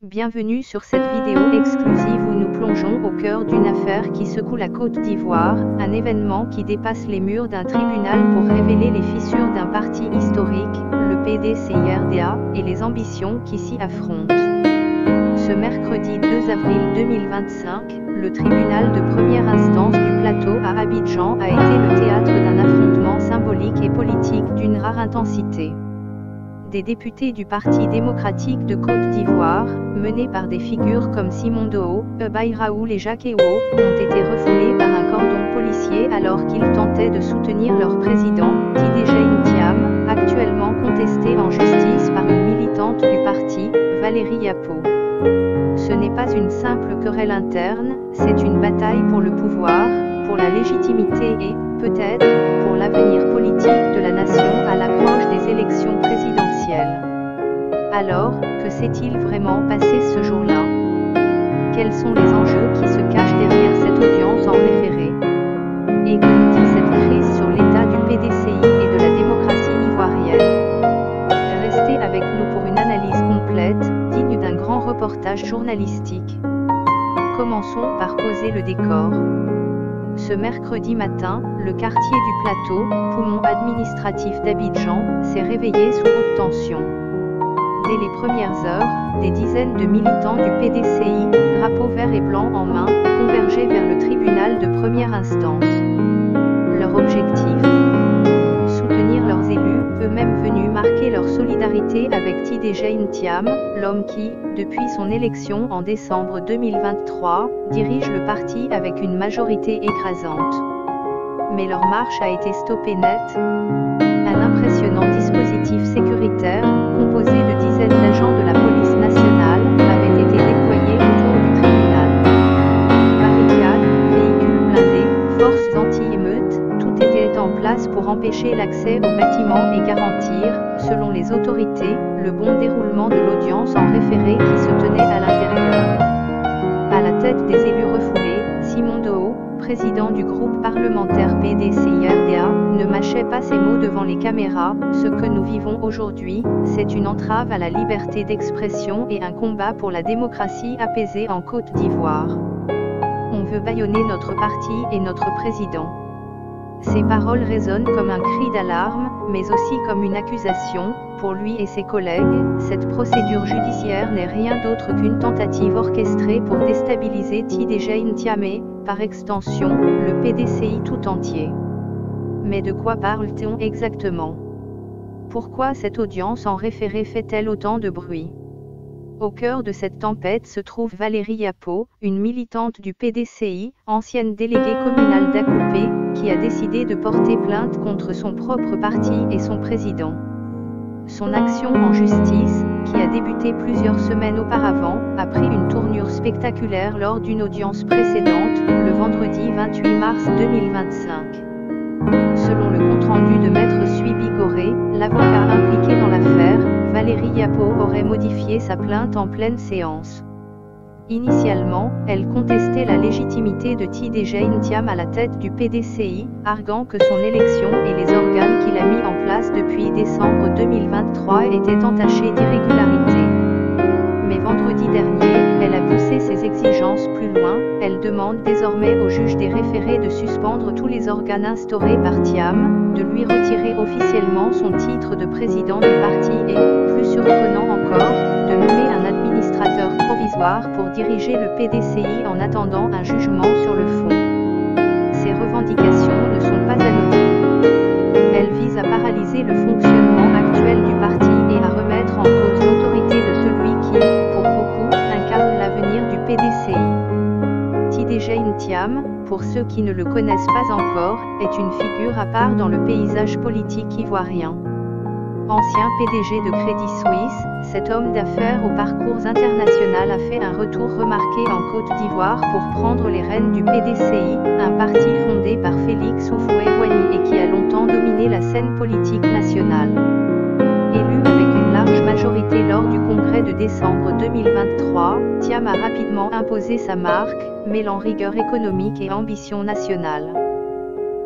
Bienvenue sur cette vidéo exclusive où nous plongeons au cœur d'une affaire qui secoue la Côte d'Ivoire, un événement qui dépasse les murs d'un tribunal pour révéler les fissures d'un parti historique, le PDCI-RDA, et les ambitions qui s'y affrontent. Ce mercredi 2 avril 2025, le tribunal de première instance du plateau à Abidjan a été le théâtre d'un affrontement symbolique et politique d'une rare intensité. Des députés du Parti démocratique de Côte d'Ivoire, menés par des figures comme Simon Doho, Baye Raoul et Jacques Ewo, ont été refoulés par un cordon policier alors qu'ils tentaient de soutenir leur président, Tidjane Thiam, actuellement contesté en justice par une militante du parti, Valérie Yapo. Ce n'est pas une simple querelle interne, c'est une bataille pour le pouvoir, pour la légitimité et, peut-être, pour l'avenir politique de la nation à l'approche des élections présidentielles. Alors, que s'est-il vraiment passé ce jour-là? Quels sont les enjeux qui se cachent derrière cette audience en référé? Et que nous dit cette crise sur l'état du PDCI et de la démocratie ivoirienne? Restez avec nous pour une analyse complète, digne d'un grand reportage journalistique. Commençons par poser le décor. Ce mercredi matin, le quartier du Plateau, poumon administratif d'Abidjan, s'est réveillé sous haute tension. Dès les premières heures, des dizaines de militants du PDCI, drapeaux vert et blanc en main, convergeaient vers le tribunal de première instance. Leur objectif? Soutenir leurs élus, eux-mêmes venus marquer leur solidarité avec Tidjane Thiam, l'homme qui, depuis son élection en décembre 2023, dirige le parti avec une majorité écrasante. Mais leur marche a été stoppée net. Un impressionnant dispositif sécuritaire, composé de dizaines d'agents de la police nationale, avait été déployé autour du tribunal. Barricades, véhicules blindés, forces anti-émeutes, tout était en place pour empêcher l'accès au bâtiment et garantir, selon les autorités, le bon déroulement de l'audience en référé qui se tenait à l'intérieur. À la tête des élus refoulés, Simon Doho, président du groupe parlementaire PDCI-RDA, ne mâchait pas ses mots devant les caméras. Ce que nous vivons aujourd'hui, c'est une entrave à la liberté d'expression et un combat pour la démocratie apaisée en Côte d'Ivoire. On veut bâillonner notre parti et notre président. Ces paroles résonnent comme un cri d'alarme, mais aussi comme une accusation. Pour lui et ses collègues, cette procédure judiciaire n'est rien d'autre qu'une tentative orchestrée pour déstabiliser Tidjane Thiam et, par extension, le PDCI tout entier. Mais de quoi parle-t-on exactement? Pourquoi cette audience en référé fait-elle autant de bruit? Au cœur de cette tempête se trouve Valérie Yapo, une militante du PDCI, ancienne déléguée communale d'Akoupé, qui a décidé de porter plainte contre son propre parti et son président. Son action en justice, qui a débuté plusieurs semaines auparavant, a pris une tournure spectaculaire lors d'une audience précédente, le vendredi 28 mars 2025. Selon le compte-rendu de Maître Suibi Goré, l'avocat impliqué dans l'affaire, Valérie Yapo aurait modifié sa plainte en pleine séance. Initialement, elle contestait la légitimité de Tidjane Thiam à la tête du PDCI, arguant que son élection et les organes qu'il a mis en place depuis décembre 2023 étaient entachés d'irrégularités. Mais vendredi dernier, elle a poussé ses exigences plus loin. Elle demande désormais au juge des référés de suspendre tous les organes instaurés par Thiam, de lui retirer officiellement son titre de président du parti et, plus surprenant encore, de nommer un administrateur provisoire pour diriger le PDCI en attendant un jugement sur le fond. Ces revendications ne sont pas anodines. Elles visent à paralyser le fonctionnement actuel du parti et à remettre en cause l'autorité de celui qui, pour beaucoup, incarne l'avenir du PDCI. Tidjane Thiam, pour ceux qui ne le connaissent pas encore, est une figure à part dans le paysage politique ivoirien. Ancien PDG de Crédit Suisse, cet homme d'affaires au parcours international a fait un retour remarqué en Côte d'Ivoire pour prendre les rênes du PDCI, un parti fondé par Félix Houphouët-Boigny et qui a longtemps dominé la scène politique nationale. Élu avec une large majorité lors du congrès de décembre 2023, Thiam a rapidement imposé sa marque, mêlant rigueur économique et ambition nationale.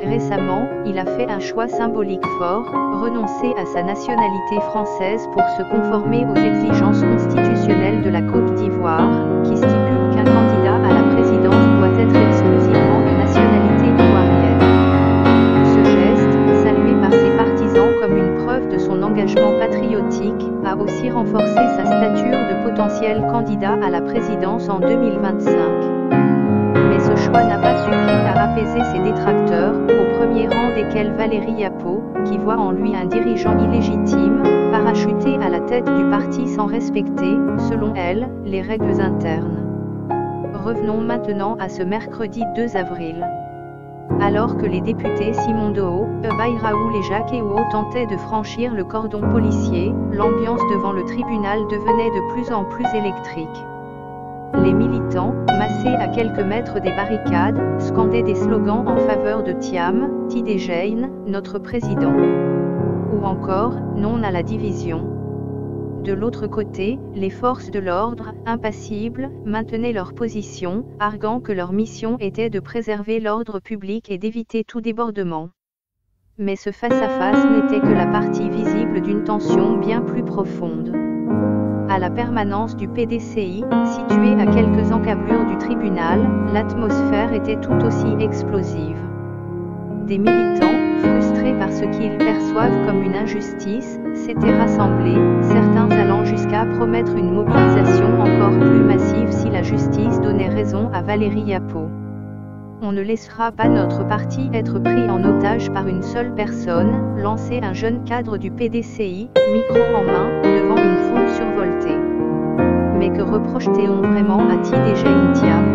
Récemment, il a fait un choix symbolique fort, renoncer à sa nationalité française pour se conformer aux exigences constitutionnelles constitutionnelle de la Côte d'Ivoire, qui stipule qu'un candidat à la présidence doit être exclusivement de nationalité ivoirienne. Ce geste, salué par ses partisans comme une preuve de son engagement patriotique, a aussi renforcé sa stature de potentiel candidat à la présidence en 2025. Mais ce choix n'a pas suffi à apaiser ses détracteurs, au premier rang desquels Valérie Yapo, qui voit en lui un dirigeant illégitime, parachuté à la tête du parti sans respecter, selon elle, les règles internes. Revenons maintenant à ce mercredi 2 avril. Alors que les députés Simon Doho, Baïraoul et Jacques Ewo tentaient de franchir le cordon policier, l'ambiance devant le tribunal devenait de plus en plus électrique. Les militants, massés à quelques mètres des barricades, scandaient des slogans en faveur de Thiam, Tidejane, notre président. Ou encore, non à la division. De l'autre côté, les forces de l'ordre, impassibles, maintenaient leur position, arguant que leur mission était de préserver l'ordre public et d'éviter tout débordement. Mais ce face-à-face n'était que la partie visible d'une tension bien plus profonde. À la permanence du PDCI, située à quelques encablures du tribunal, l'atmosphère était tout aussi explosive. Des militants, frustrés par ce qu'ils perçoivent comme une injustice, s'étaient rassemblés, certains allant jusqu'à promettre une mobilisation encore plus massive si la justice donnait raison à Valérie Yapo. On ne laissera pas notre parti être pris en otage par une seule personne, lançait un jeune cadre du PDCI, micro en main, devant une foule survoltée. Mais que reproche-t-on vraiment à Tidejane Thiam ?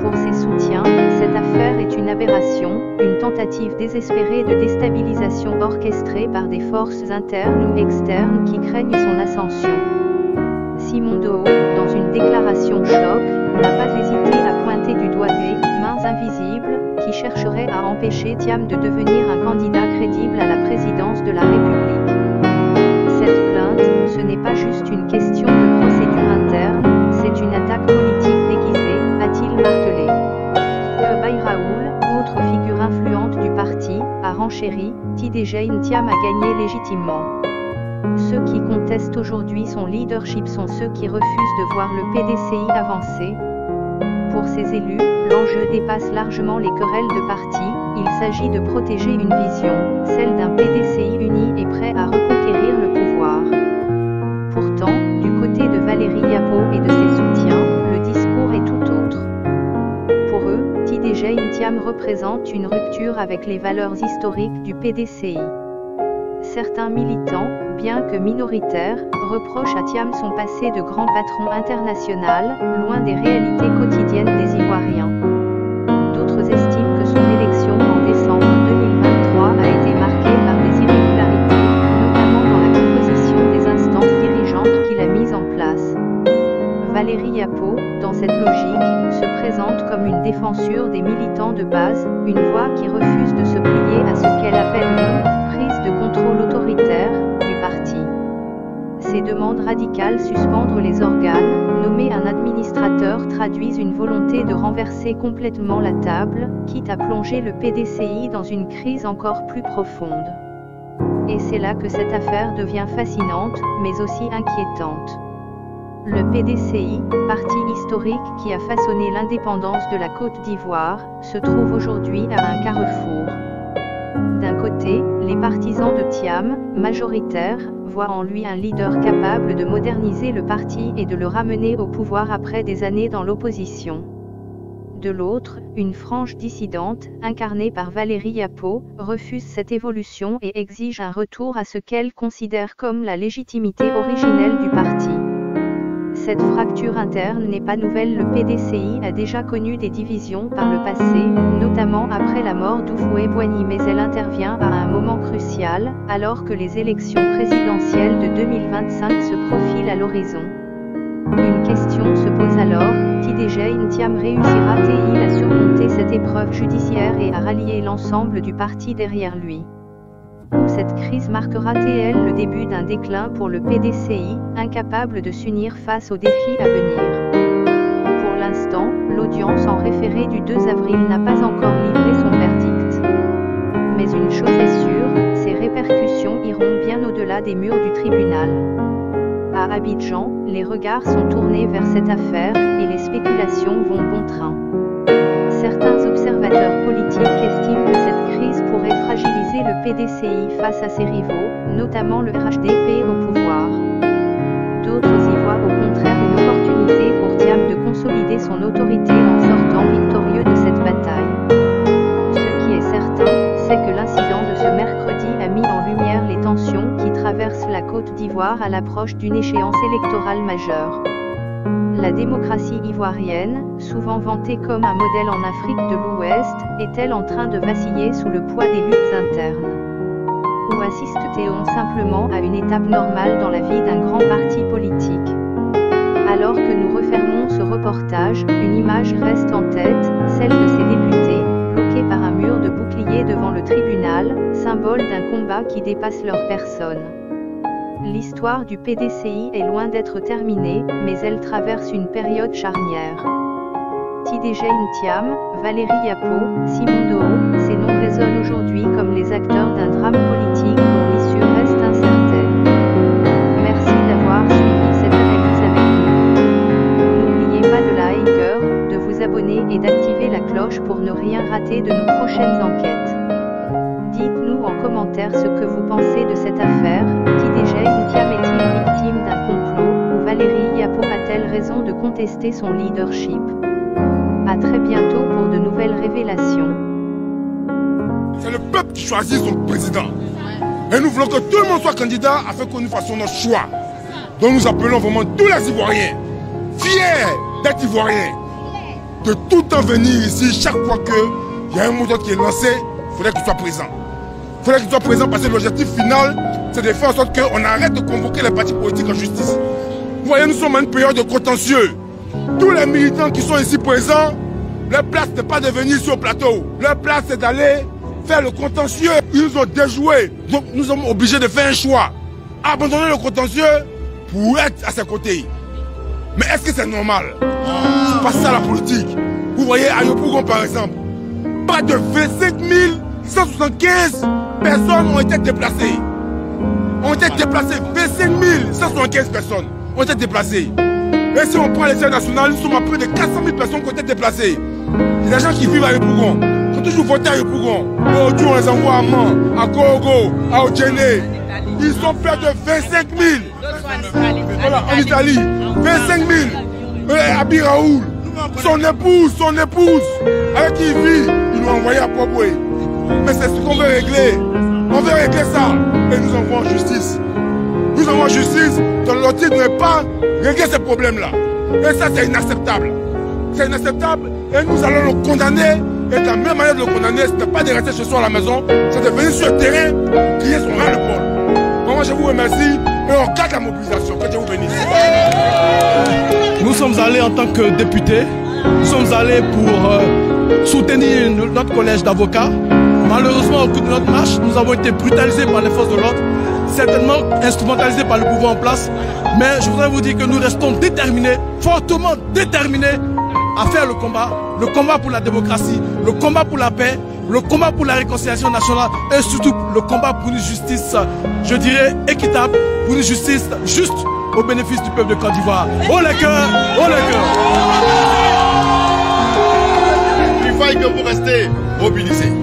Pour ses soutiens, cette affaire est une aberration, une tentative désespérée de déstabilisation orchestrée par des forces internes ou externes qui craignent son ascension. Simon Doho, dans une déclaration choc, n'a pas hésité à pointer du doigt des mains invisibles qui chercheraient à empêcher Thiam de devenir un candidat crédible à la présidence de la République. Cette plainte, ce n'est pas juste une question de procédure interne, c'est une attaque politique déguisée, a-t-il martelé. Baïraoul, autre figure influente du parti, a renchéri, Tidejane Thiam a gagné légitimement. Ceux qui contestent aujourd'hui son leadership sont ceux qui refusent de voir le PDCI avancer. Pour ces élus, l'enjeu dépasse largement les querelles de parti, il s'agit de protéger une vision, celle d'un PDCI uni et prêt à reconquérir le pouvoir. Pourtant, du côté de Valérie Yapo et de ses soutiens, le discours est tout autre. Pour eux, Tidejane Thiam représente une rupture avec les valeurs historiques du PDCI. Certains militants, bien que minoritaires, reprochent à Thiam son passé de grand patron international, loin des réalités quotidiennes des Ivoiriens. D'autres estiment que son élection en décembre 2023 a été marquée par des irrégularités, notamment dans la composition des instances dirigeantes qu'il a mises en place. Valérie Yapo, dans cette logique, se présente comme une défenseur des militants de base, une voix qui refuse de se plier à ce qu'elle appelle une prise de contrôle autoritaire du parti. Ces demandes radicales suspendre les organes, nommer un administrateur traduisent une volonté de renverser complètement la table, quitte à plonger le PDCI dans une crise encore plus profonde. Et c'est là que cette affaire devient fascinante, mais aussi inquiétante. Le PDCI, parti historique qui a façonné l'indépendance de la Côte d'Ivoire, se trouve aujourd'hui à un carrefour. D'un côté, les partisans de Thiam, majoritaires, voient en lui un leader capable de moderniser le parti et de le ramener au pouvoir après des années dans l'opposition. De l'autre, une frange dissidente, incarnée par Valérie Yapo, refuse cette évolution et exige un retour à ce qu'elle considère comme la légitimité originelle du parti. Cette fracture interne n'est pas nouvelle, le PDCI a déjà connu des divisions par le passé, notamment après la mort d'Houphouët-Boigny, mais elle intervient à un moment crucial, alors que les élections présidentielles de 2025 se profilent à l'horizon. Une question se pose alors, Tidejane Thiam réussira-t-il à surmonter cette épreuve judiciaire et à rallier l'ensemble du parti derrière lui ? Ou cette crise marquera-t-elle le début d'un déclin pour le PDCI, incapable de s'unir face aux défis à venir? Pour l'instant, l'audience en référé du 2 avril n'a pas encore livré son verdict. Mais une chose est sûre, ses répercussions iront bien au-delà des murs du tribunal. À à Abidjan, les regards sont tournés vers cette affaire, et les spéculations vont bon train. Certains observateurs politiques estiment que cette crise pourrait fragiliser le PDCI face à ses rivaux, notamment le RHDP au pouvoir. D'autres y voient au contraire une opportunité pour Thiam de consolider son autorité en sortant victorieux de cette bataille. Ce qui est certain, c'est que l'incident de ce mercredi a mis en lumière les tensions qui traversent la Côte d'Ivoire à l'approche d'une échéance électorale majeure. La démocratie ivoirienne, souvent vantée comme un modèle en Afrique de l'Ouest, est-elle en train de vaciller sous le poids des luttes internes? Ou assiste-t-on simplement à une étape normale dans la vie d'un grand parti politique? Alors que nous refermons ce reportage, une image reste en tête, celle de ces députés, bloqués par un mur de boucliers devant le tribunal, symbole d'un combat qui dépasse leur personne. L'histoire du PDCI est loin d'être terminée, mais elle traverse une période charnière. Tidejane Thiam, Valérie Yapo, Simon Doho, ces noms résonnent aujourd'hui comme les acteurs d'un drame politique dont l'issue reste incertaine. Merci d'avoir suivi cette analyse avec nous. N'oubliez pas de liker, de vous abonner et d'activer la cloche pour ne rien rater de nos prochaines enquêtes. Dites-nous en commentaire ce que vous pensez de cette affaire. Tidejane Thiam est-il victime d'un complot, ou Valérie Yapo a-t-elle raison de contester son leadership? À très bientôt pour de nouvelles révélations. C'est le peuple qui choisit son président. Et nous voulons que tout le monde soit candidat afin que nous fassions notre choix. Donc nous appelons vraiment tous les Ivoiriens, fiers d'être Ivoiriens, de tout le temps venir ici chaque fois qu'il y a un mot qui est lancé, il faudrait qu'il soit présent. Il faudrait qu'il soit présent parce que l'objectif final, c'est de faire en sorte qu'on arrête de convoquer les partis politiques en justice. Vous voyez, nous sommes à une période de contentieux. Tous les militants qui sont ici présents, leur place n'est pas de venir sur le plateau. Leur place c'est d'aller faire le contentieux. Ils nous ont déjoué. Donc nous sommes obligés de faire un choix. Abandonner le contentieux pour être à ses côtés. Mais est-ce que c'est normal? C'est pas ça la politique. Vous voyez à Yopougon par exemple, pas de 25 175 personnes ont été déplacées. Ont été déplacées. 25 175 personnes ont été déplacées. Et si on prend l'échelle nationale, nous sommes à près de 400 000 personnes qui ont été déplacées. Les gens qui vivent à Yopougon, qui ont toujours voté à Yopougon. Aujourd'hui, on les envoie à Man, à Korogo, à Odjene. Ils sont près de 25 000. Voilà, en Italie. 25 000. À Biraoul. Son épouse, avec qui il vit, ils l'ont envoyé à Popoué. Mais c'est ce qu'on veut régler. On veut régler ça. Et nous envoyons en justice. Nous avons en justice, dans l'objectif de ne pas régler ces problèmes-là. Et ça, c'est inacceptable. C'est inacceptable et nous allons le condamner. Et la meilleure manière de le condamner, ce n'est pas de rester chez soi à la maison, c'est de venir sur le terrain, crier son ras-le-bol. Vraiment, je vous remercie et on garde la mobilisation. Que Dieu vous bénisse. Nous sommes allés en tant que députés, nous sommes allés pour soutenir notre collège d'avocats. Malheureusement, au cours de notre marche, nous avons été brutalisés par les forces de l'ordre, certainement instrumentalisés par le pouvoir en place. Mais je voudrais vous dire que nous restons déterminés, fortement déterminés à faire le combat pour la démocratie, le combat pour la paix, le combat pour la réconciliation nationale et surtout le combat pour une justice, je dirais, équitable, pour une justice juste au bénéfice du peuple de Côte d'Ivoire. Oh les cœurs, oh les cœurs. Il faille que vous restez mobilisés.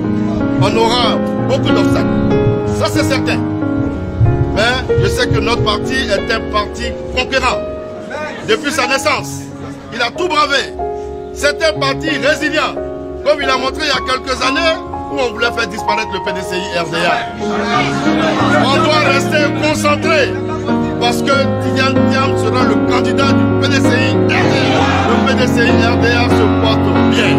On aura beaucoup d'obstacles, ça c'est certain. Mais je sais que notre parti est un parti conquérant. Depuis sa naissance, il a tout bravé. C'est un parti résilient, comme il a montré il y a quelques années où on voulait faire disparaître le PDCI RDA. On doit rester concentré parce que Tidjane Thiam sera le candidat du PDCI RDA. Le PDCI RDA se porte bien.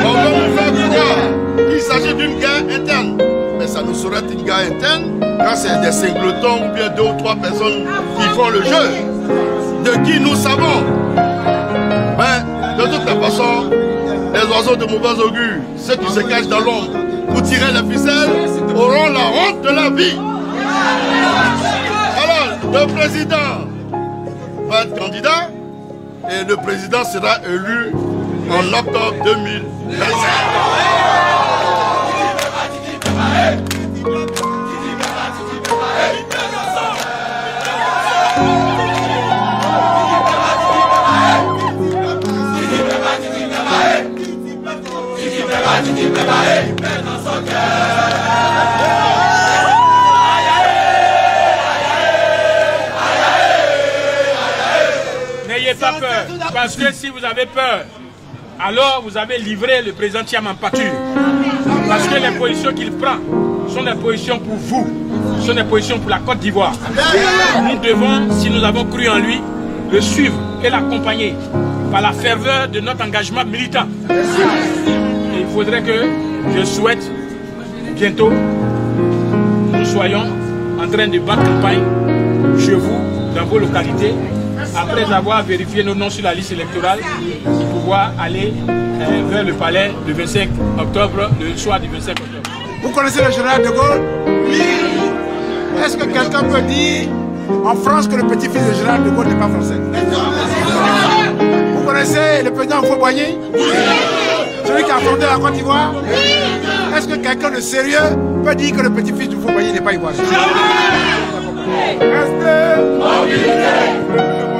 On veut nous faire croire qu'il s'agit d'une guerre interne. Mais ça ne saurait être une guerre interne quand c'est des singletons ou bien 2 ou 3 personnes qui font le jeu, de qui nous savons. Mais de toute façon, les oiseaux de mauvais augure, ceux qui se cachent dans l'ombre pour tirer les ficelles, auront la honte de la vie. Alors, le président va être candidat et le président sera élu en octobre 2025. pas peur. Parce que si vous avez peur, alors vous avez livré le président Thiam en pâture. Parce que les positions qu'il prend sont des positions pour vous, sont des positions pour la Côte d'Ivoire. Nous devons, si nous avons cru en lui, le suivre et l'accompagner par la ferveur de notre engagement militant. Et il faudrait que, je souhaite, bientôt, nous soyons en train de battre campagne chez vous, dans vos localités, après avoir vérifié nos noms sur la liste électorale, pour pouvoir aller vers le palais le 25 octobre, le soir du 25 octobre. Vous connaissez le général de Gaulle? Oui. Est-ce que quelqu'un peut dire en France que le petit-fils du général de Gaulle n'est pas français? Vous connaissez le président Houphouët-Boigny? Celui qui a fondé la Côte d'Ivoire? Est-ce que quelqu'un de sérieux peut dire que le petit-fils du Houphouët-Boigny n'est pas ivoirien? Restez mobilisés.